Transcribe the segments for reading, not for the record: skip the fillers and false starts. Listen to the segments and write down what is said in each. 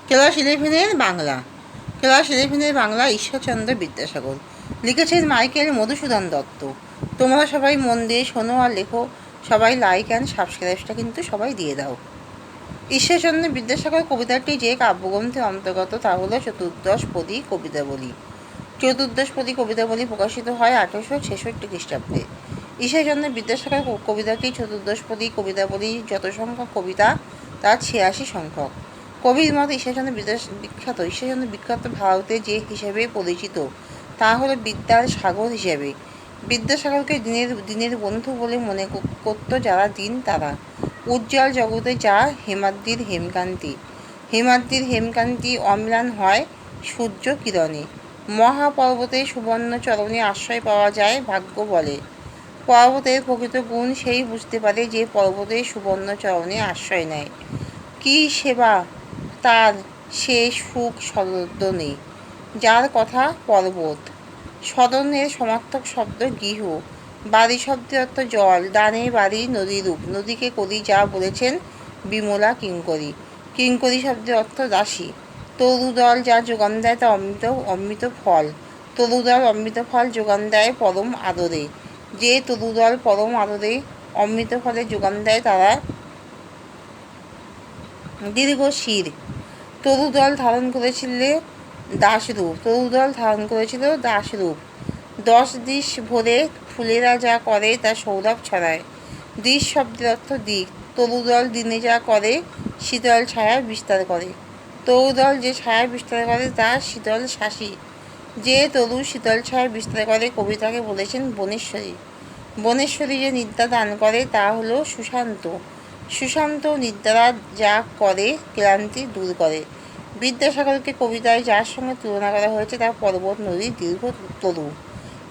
Class 11-এর Bangla. Class 11-এর Bangla Ishwarchandra Vidyasagar. লিখেছেন Michael Madhusudan Dutta. তোমরা সবাই মন দিয়ে শোনো আর লেখো। সবাই লাইক অ্যান্ড সাবস্ক্রাইবটা কিন্তু সবাই দিয়ে দাও। ঈশ্বরচন্দ্র বিদ্যাসাগর কবিতাটি যে কাব্যগ্রন্থের অন্তর্গত তা হলো চতুর্দশপদী কবিতাবলী। চতুর্দশপদী কবিতাবলী প্রকাশিত হয় 1866 খ্রিস্টাব্দে। ঈশ্বরচন্দ্র বিদ্যাসাগর কবিতাটি চতুর্দশপদী কবিতাবলীর যত সংখ্যক কবিতা তার 86 সংখ্যক। কবির মতে ঈশ্বরচন্দ্র বিখ্যাত ভারতে যে হিসেবে পরিচিত তা হলো বিদ্যার সাগর হিসেবে। বিদ্যাসাগরকে দিনের বন্ধু বলে মনে করত যারা দিন তারা। উজ্জ্বল জগতে যা হেমাদ্রির হেমকান্তি অম্লান হয় সূর্য কিরণে। মহাপর্বতে সুবর্ণ চরণে আশ্রয় পাওয়া যায় ভাগ্য বলে। পর্বতের প্রকৃত গুণ সেই বুঝতে পারে যে পর্বতের সুবর্ণ চরণে আশ্রয় নেয়। কি সেবা তার সে সুখ সদনে, যার কথা পর্বত। সদনের সমার্থক শব্দ গৃহ। বাড়ি শব্দের অর্থ জল। ডানে বাড়ি নদীরূপ, নদীকে করি যা বলেছেন বিমলা কিঙ্করী। কিঙ্করী শব্দের অর্থ দাসী। তরুদল যা যোগান দেয় তা অমৃত ফল। তরুদল অমৃত ফল যোগান দেয় পরম আদরে। যে তরুদল পরম আদরে অমৃত ফলের যোগান দেয় তারা দীর্ঘ শির। তরুদল ধারণ করেছিল দাসরূপ। 10 দিশ ভরে ফুলেরা যা করে তা সৌরভ ছড়ায়। দিশ শব্দের অর্থ দিক। তরুদল দিনে যা করে শীতল ছায়া বিস্তার করে। তরুদল যে ছায়া বিস্তার করে তা শীতল শাসী। যে তরু শীতল ছায়া বিস্তার করে কবিতাকে বলেছেন বনেশ্বরী। বনেশ্বরী যে নিদ্রা দান করে তা হলো সুশান্ত নিদ্রা যা করে ক্লান্তি দূর করে। বিদ্যাসাগরকে কবিতায় যার সঙ্গে তুলনা করা হয়েছে তা পর্বত নদীর দীর্ঘ তরু।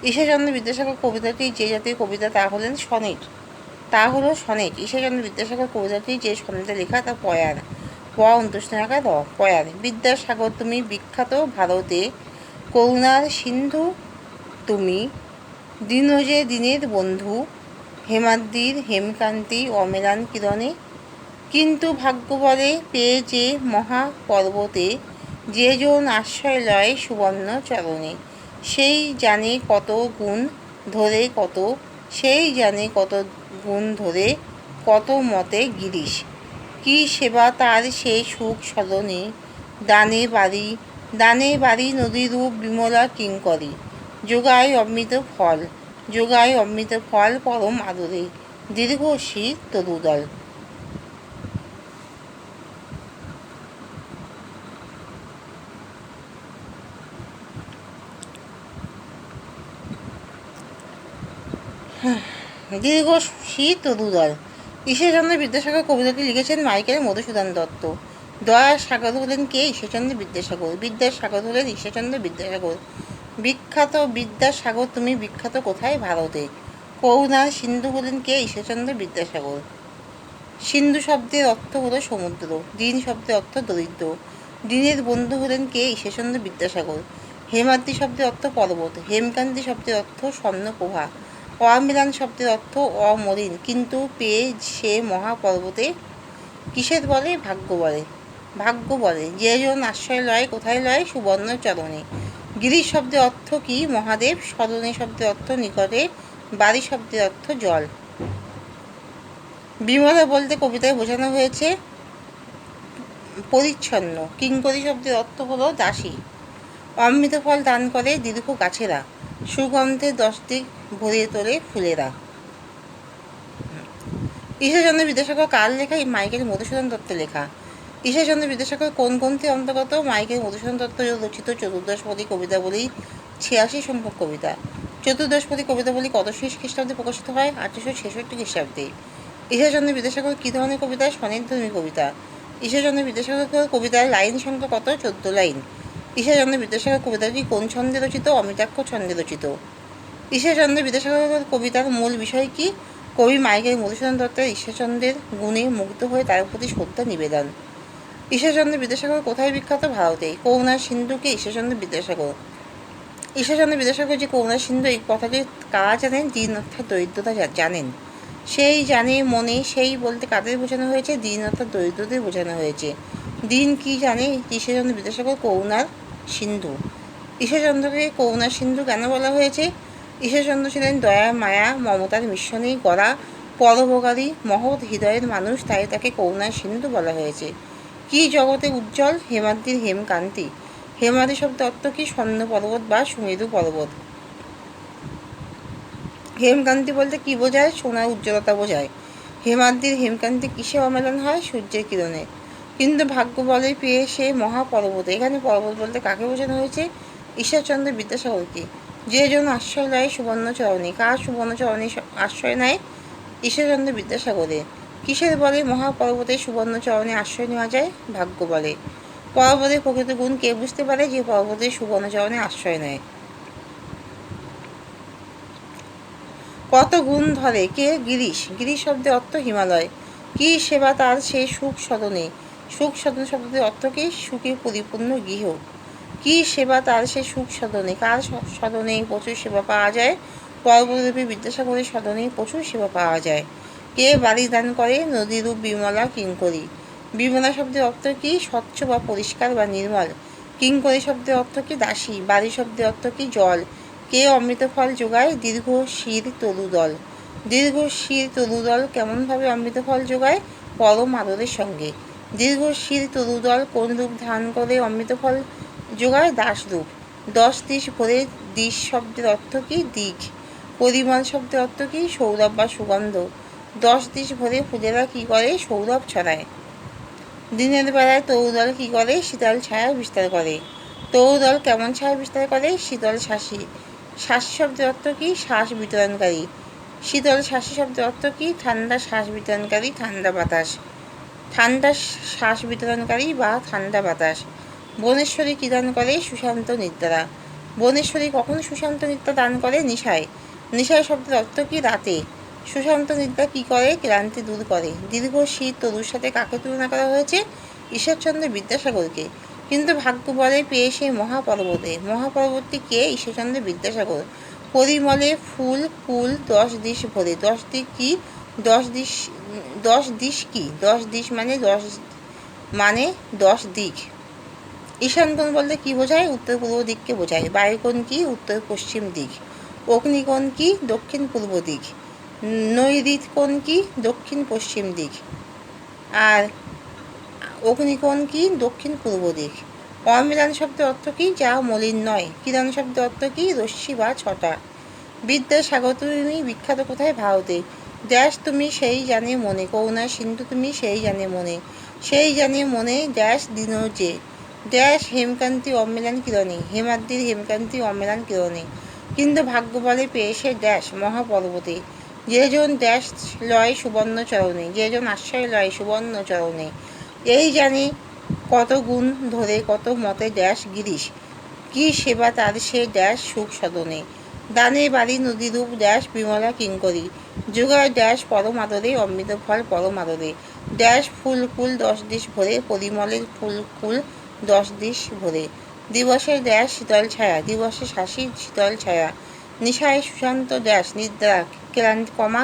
ঈশ্বরচন্দ্র বিদ্যাসাগর কবিতাটি যে জাতীয় কবিতা তা হলো সনেট। ঈশ্বরচন্দ্র বিদ্যাসাগর কবিতাটি যে সনেটে লেখা তা পয়ার। পয়ার। বিদ্যাসাগর তুমি বিখ্যাত ভারতে, করুণার সিন্ধু তুমি, দীনজে দিনের বন্ধু, হেমাদ্রির হেমকান্তি অমেলান কিরণে। কিন্তু ভাগ্য বলে পেয়ে যে মহা পর্বতে, যে জন আশ্রয় লয় সুবর্ণ চরণে। সেই জানে কত গুণ ধরে কত মতে গিরিশ। কি সেবা তার সেই সুখ সদনে, দানে বাড়ি নদীরূপ বিমলা কিঙ্করী। যোগায় অমৃত ফল পরম আদরে। দীর্ঘ শীত তরুদল। দীর্ঘ শীত তরুদল। ঈশ্বরচন্দ্র বিদ্যাসাগর কবিতাটি লিখেছেন মাইকেল মধুসূদন দত্ত। দয়ার সাগর হলেন কে? ঈশ্বরচন্দ্র বিদ্যাসাগর। বিদ্যার সাগর হলেন ঈশ্বরচন্দ্র বিদ্যাসাগর। বিখ্যাত বিদ্যাসাগর তুমি বিখ্যাত কোথায়? ভারতে। করুণার সিন্ধু হলেন কে? ঈশ্বরচন্দ্র বিদ্যাসাগর। সিন্ধু শব্দের অর্থ হলো সমুদ্র। দিন শব্দের অর্থ দরিদ্র। দিনের বন্ধু হলেন কে? ঈশ্বরচন্দ্র বিদ্যাসাগর। হেমাদ্রি শব্দের অর্থ পর্বত। হেমকান্তি শব্দের অর্থ স্বর্ণপ্রভা। অমিলান শব্দের অর্থ অমলিন। কিন্তু পেয়ে সে মহাপর্বতে কিসের বলে? ভাগ্য বলে। যে জন আশ্রয় লয় কোথায় লয়? সুবর্ণ চরণে। গিরিশ শব্দের অর্থ কি? মহাদেব। সদনে শব্দের অর্থ নিকটে। বাড়ি শব্দের অর্থ জল। বিমলা বলতে কবিতায় বোঝানো হয়েছে পরিচ্ছন্ন। কিঙ্করী শব্দের অর্থ হলো দাসী। অমৃত ফল দান করে দীর্ঘ গাছেরা। সুগন্ধে 10 দিক ভরিয়ে তোলে ফুলেরা। ঈশ্বরচন্দ্র বিদ্যাসাগর কার লেখা? মাইকেল মধুসূদন দত্ত লেখা। ঈশ্বরচন্দ্র বিদ্যাসাগর কোন গ্রন্থের অন্তর্গত? মাইকেল মধুসূদন দত্ত রচিত চতুর্দশপদী কবিতাবলী 86 সংখ্যক কবিতা। চতুর্দশপদী কবিতাবলী কত খ্রিস্টাব্দে প্রকাশিত হয়? 1866 খ্রিস্টাব্দে। ঈশ্বরচন্দ্র বিদ্যাসাগর কী ধরনের কবিতা? স্বনির্ধর্মী কবিতা। ঈশ্বরচন্দ্র বিদ্যাসাগর কবিতার লাইন সংখ্যা কত? 14 লাইন। ঈশ্বরচন্দ্র বিদ্যাসাগর কবিতাটি কোন ছন্দে রচিত? অমিতাক্ষ ছন্দে রচিত। ঈশ্বরচন্দ্র বিদ্যাসাগর কবিতার মূল বিষয় কি? কবি মাইকেল মধুসূদন দত্তের ঈশ্বরচন্দ্রের গুণে মুগ্ধ হয়ে তার প্রতি শ্রদ্ধা নিবেদন। ঈশ্বরচন্দ্র বিদ্যাসাগর কোথায় বিখ্যাত? ভারতে। করুণার সিন্ধুকে ঈশ্বরচন্দ্র বিদ্যাসাগর। ঈশ্বরচন্দ্র বিদ্যাসাগর যে করুণার সিন্ধু এই কথাটি কারা জানেন? দিন অর্থাৎ দরিদ্রতা জানেন। সেই জানে মনে, সেই বলতে কাদের বোঝানো হয়েছে? দিন অর্থাৎ দরিদ্রদের বোঝানো হয়েছে। দিন কি জানে? ঈশ্বরচন্দ্র বিদ্যাসাগর করুণার সিন্ধু। ঈশ্বরচন্দ্রকে করুণার সিন্ধু কেন বলা হয়েছে? ঈশ্বরচন্দ্র ছিলেন দয়া, মায়া, মমতার মিশ্রণেই গড়া পরোপকারী মহৎ হৃদয়ের মানুষ, তাই তাকে করুণার সিন্ধু বলা হয়েছে। কি জগতে উজ্জ্বল? হেমাদ্রির হেমকান্তি। হেমাদ্রি শব্দ অর্থ কি? স্বর্ণ পর্বত বা সুমেরু পর্বত। হেমকান্তি বলতে কি বোঝায়? সোনার উজ্জ্বলতা বোঝায়। হেমাদ্রির হেমকান্তি কিসে অমেলন হয়? সূর্যের কিরণে। কিন্তু ভাগ্য বলে পেয়ে সে মহাপর্বত। এখানে পর্বত বলতে কাকে বোঝানো হয়েছে? ঈশ্বরচন্দ্র বিদ্যাসাগরকে। যে জন আশ্রয় নেয় সুবর্ণচরণে। কার সুবর্ণচরণে আশ্রয় নেয়? ঈশ্বরচন্দ্র বিদ্যাসাগরের। কিসের বলে মহাপর্বতের সুবর্ণচরণে আশ্রয় নেওয়া যায়? ভাগ্য বলে। পর্বতের প্রকৃত গুণ কে বুঝতে পারে? যে পর্বতের সুবর্ণচরণে আশ্রয় নেয়। কত গুণ ধরে? কে? গিরিশ। গিরিশ শব্দের অর্থ হিমালয়। কি সেবা তার সে সুখ সদনে। সুখ সদন শব্দের অর্থ কি? সুখে পরিপূর্ণ গৃহ। কি সেবা তার সে সুখ সদনে। কার সদনে প্রচুর সেবা পাওয়া যায়? পর্বতরূপী বিদ্যাসাগরের সদনে প্রচুর সেবা পাওয়া যায়। কে বাড়ি দান করে? নদীরূপ বিমলা কিঙ্করী। বিমলা শব্দের অর্থ কি? স্বচ্ছ বা পরিষ্কার বা নির্মল। কিঙ্করী শব্দের অর্থ কি? দাসী। বাড়ি শব্দের অর্থ কি? জল। কে অমৃত ফল যোগায়? দীর্ঘ শির তরুদল। দীর্ঘ শির তরুদল কেমনভাবে অমৃত ফল যোগায়? পরম আদরের সঙ্গে। দীর্ঘ শির তরুদল কোন রূপ ধারণ করে অমৃত ফল যোগায়? দাসরূপ। 10 দিশ ভরে। দিশ শব্দের অর্থ কি? দিক। পরিমল শব্দের অর্থ কি? সৌরভ বা সুগন্ধ। 10 দিশ ভরে ফুলেরা কি করে? সৌরভ ছড়ায়। দিনের বেলায় তরুদল কি করে? শীতল ছায়া বিস্তার করে। তরুদল কেমন ছায়া বিস্তার করে? শীতল শাসী। শাসী শব্দের অর্থ কি? শ্বাস বিতরণকারী। শীতল শাসী শব্দের অর্থ কি? ঠান্ডা শ্বাস বিতরণকারী, ঠান্ডা বাতাস। ঠান্ডা শ্বাস বিতরণকারী বা ঠান্ডা বাতাস। বনেশ্বরী কী দান করে? সুশান্ত নিদ্রা। বনেশ্বরী কখন সুশান্ত নিদ্রা দান করে? নিশায়। নিশায় শব্দের অর্থ কি? রাতে। সুশান্ত নিদ্রা কী করে? ক্লান্তি দূর করে। দীর্ঘ শীত তরুর সাথে কাকে তুলনা করা হয়েছে? ঈশ্বরচন্দ্র বিদ্যাসাগরকে। কিন্তু ভাগ্য বলে পেয়ে সেই মহাপর্বতে। মহাপর্বতটি কে? ঈশ্বরচন্দ্র বিদ্যাসাগর। পরিমলে ফুল ফুল 10 দিশ ভরে। 10 দিক কি? 10 দিশ। 10 দিশ কি? 10 দিশ মানে 10 দিক। ঈশান কোণ বলতে কি বোঝায়? উত্তর পূর্ব দিককে বোঝায়। বায়ুকোণ কি? উত্তর পশ্চিম দিক। অগ্নিকোণ কি? দক্ষিণ পূর্ব দিক। নৈঋত কোণ কি? দক্ষিণ পশ্চিম দিক। আর অগ্নিকোণ কি? দক্ষিণ পূর্ব দিক। অম্লান শব্দের অর্থ কি? যা মলিন নয়। কিরণ শব্দের অর্থ কি? রশ্মি বা ছটা। বিদ্যাসাগর তুমি বিখ্যাত কোথায়? ভারতে। ড্যাশ তুমি সেই জানে মনে। করুণার সিন্ধু তুমি সেই জানে মনে। সেই জানে মনে ড্যাশ দিন যে। ড্যাশ হেমকান্তি অম্লান কিরণে। হেমাদ্রির হেমকান্তি অম্লান কিরণে। কিন্তু ভাগ্য বলে পেয়ে সে ড্যাশ মহাপর্বতে। যেজন ড্যাশ লয় সুবর্ণ চরণে। যেজন আশ্রয় লয় সুবর্ণ চরণে। এই জানি কত গুণ ধরে কত মতে ড্যাশ গিরিশ। কি সেবা তার সে ড্যাশ সুখ সদনে। দানে বাড়ি নদীরূপ ড্যাশ বিমলা কিঙ্করী। যোগায় ড্যাশ পরম আদরে অমৃত ফল পরম আদরে। ড্যাশ ফুল ফুল 10 দিশ ভরে। পরিমলের ফুল ফুল 10 দিশ ভরে। দিবসের ড্যাশ শীতল ছায়া। দিবসে শাসী শীতল ছায়া। নিশায় সুশান্ত ড্যাশ নিদ্রা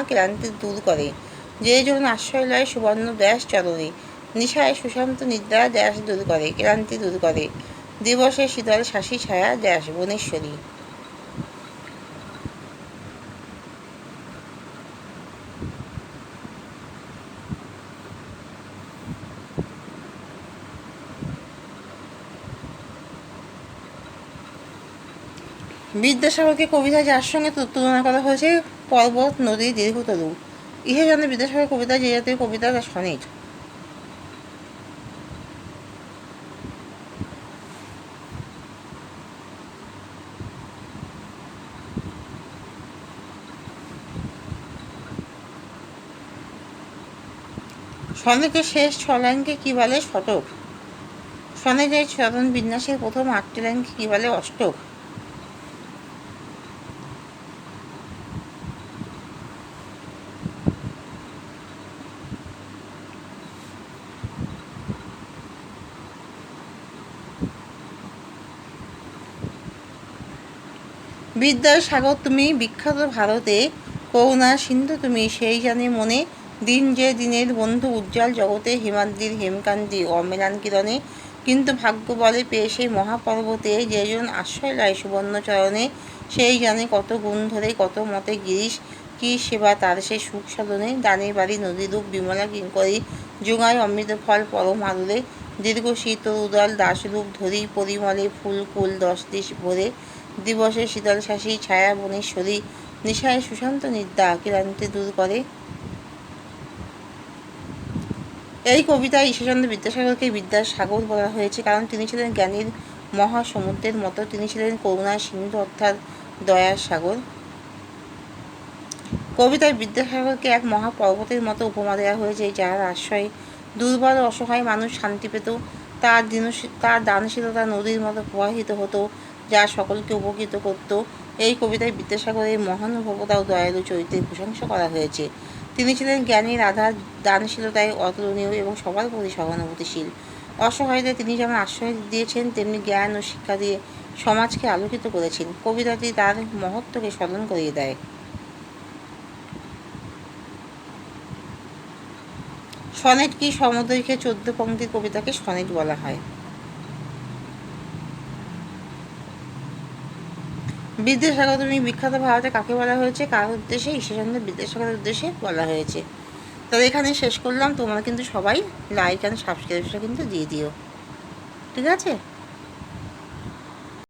ক্লান্তি দূর করে। যে জন আশ্রয় লয় সুবর্ণ ড্যাশ চরণে। নিশায় সুশান্ত নিদ্রা ড্যাশ দূর করে, ক্লান্তি দূর করে। দিবসে শীতল শাসী ছায়া ড্যাশ বনেশ্বরী। বিদ্যাসাগরকে কবিতা যার সঙ্গে তুলনা করা হয়েছে? পর্বত, নদী, দীর্ঘতরু। ঈশ্বরচন্দ্র বিদ্যাসাগর কবিতা যে জাতীয় কবিতা তা সনেট। সনেটের শেষ 6 লাইনকে কী বলে? শতক। সনেটের চরণ বিন্যাসের প্রথম 8টি লাইনকে কী বলে? অষ্টক। বিদ্যাসাগর তুমি বিখ্যাত ভারতে। করুণার সিন্ধু তুমি, সেই জানে মনে দিন যে দিনের বন্ধু, উজ্জ্বল জগতে হিমাদ্রির হেমকান্তি অমেলান কিরণে। কিন্তু ভাগ্য বলে পেয়ে সেই মহাপর্বতে যেজন আশ্রয় লয় সুবর্ণ চরণে, সেই জানে কত গুণ ধরে কত মতে গিরিশ, কি সেবা তার সে সুখ সাধনে। দানের বাড়ি নদীরূপ বিমলা কিঙ্করী, যোগায় অমৃত ফল পরম আদরে। দীর্ঘ শীত উদল দাসরূপ ধরি, পরিমলে ফুল কুল 10 দিশ ভরে। দিবসে শীতল শাসী ছায়া বনেশ্বরী, নিশায় সুশান্ত নিদ্রা ক্লান্তি দূর করে। এই কবিতায় ঈশ্বরচন্দ্র বিদ্যাসাগরকে বিদ্যার সাগর বলা হয়েছে, কারণ তিনি ছিলেন জ্ঞানীর মহাসমুদ্রের মতো। তিনি ছিলেন করুণার সিন্ধু, অর্থাৎ দয়ার সাগর। কবিতায় বিদ্যাসাগরকে এক মহাপর্বতের মতো উপমা দেওয়া হয়েছে, যার আশ্রয়ে দুর্বল অসহায় মানুষ শান্তি পেত। তার দানশীলতা নদীর মতো প্রবাহিত হতো, যা সকলকে উপকৃত করত। এই কবিতায় বিদ্যাসাগরের মহানুভবতা ও দয়ালু চরিত্রের প্রশংসা করা হয়েছে। তিনি ছিলেন জ্ঞানীর আধার, দানশীলতায় অতুলনীয় এবং সবার প্রতি সহানুভূতিশীল। অসহায়দের তিনি যেমন আশ্রয় দিয়েছেন, তেমনি জ্ঞান ও শিক্ষা দিয়ে সমাজকে আলোকিত করেছেন। কবিতাটি তার মহত্বকে স্মরণ করিয়ে দেয়। সনেট কি? সমদৈর্ঘ্যে 14 পংক্তির কবিতাকে সনেট বলা হয়। বিদ্যাসাগর তুমি বিখ্যাত ভারতে কাকে বলা হয়েছে? কার উদ্দেশ্যে? ঈশ্বরচন্দ্র বিদ্যাসাগরের উদ্দেশ্যে বলা হয়েছে। তাহলে এখানে শেষ করলাম। তোমরা কিন্তু সবাই লাইক অ্যান্ড সাবস্ক্রিপশন কিন্তু দিয়ে দিও, ঠিক আছে?